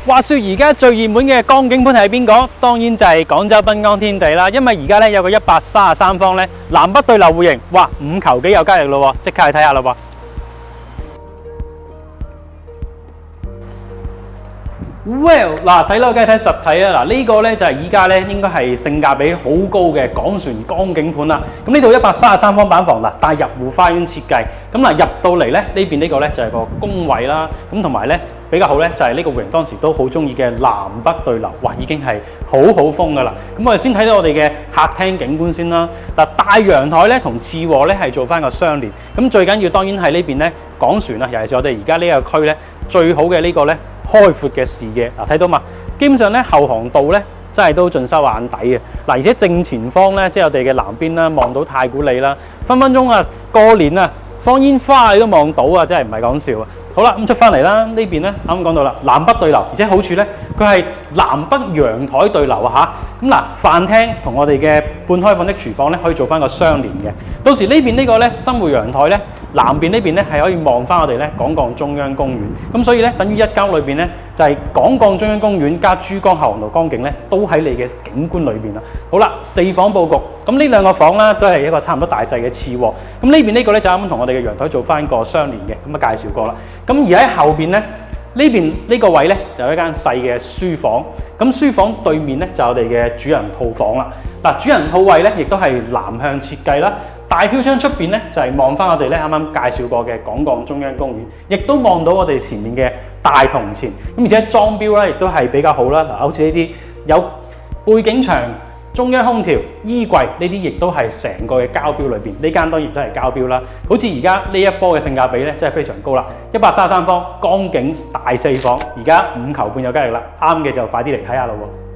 話說而家最熱門嘅江景盤係邊個？當然就係廣州濱江天地啦。因為而家咧有個133方咧南北對流戶型，哇5球幾有交易咯，即刻去睇下啦喎。Well 嗱，睇樓梗係睇實體啦。嗱呢個咧就係依家咧應該係性價比好高嘅港船江景盤啦。咁呢度133方板房嗱，帶入戶花園設計。咁嗱入到嚟咧呢邊呢個咧就係個工位啦。咁同埋咧比較好咧就係呢個戶型當時都好中意嘅南北對流，哇已經係好風噶啦。咁我哋先睇到我哋嘅客廳景觀先啦。嗱大陽台咧同次臥咧係做翻個相連。咁最緊要當然係呢邊咧港船啊，尤其是我哋而家呢個區咧最好嘅呢個咧。開闊嘅視野嗱，睇到嘛？基本上咧後航道咧真係都盡收眼底嘅嗱，而且正前方咧即係我哋嘅南邊啦，望到太古里啦，分分鐘啊過年啊放煙花你都望到啊，真係唔係講笑啊！好啦，咁出翻嚟啦，呢邊咧啱啱講到啦，南北對流，而且好處咧佢係南北陽台對流啊嚇。咁嗱，飯廳同我哋嘅半開放的廚房咧可以做翻個相連嘅。到時呢邊呢個咧生活陽台咧，南邊呢邊咧係可以望翻我哋咧廣鋼中央公園。咁所以咧等於一間屋裏邊咧就係廣鋼中央公園加珠江後航道江景咧都喺你嘅景觀裏邊啦。好啦，4房佈局，咁呢兩個房啦都係一個差唔多大細嘅次臥。咁呢邊呢個咧就啱啱同我哋嘅陽台做翻個相連嘅，咁啊介紹過啦。咁而喺後邊咧，呢邊呢個位咧就有一間細嘅書房。咁書房對面咧就係我哋嘅主人套房啦。嗱，主人套位咧亦都係南向設計啦。大飄窗出邊咧就係望翻我哋咧啱啱介紹過嘅廣鋼中央公園，亦都望到我哋前面嘅大銅錢。咁而且裝標咧亦都係比較好啦。嗱，好似呢啲有背景牆、中央空調、衣櫃呢啲，亦都係成個嘅交標裏邊。呢間當然都係交標啦。好似而家呢一波嘅性價比咧，真係非常高啦！133方江景大4房，而家5球半有交易啦。啱嘅就快啲嚟睇下咯喎。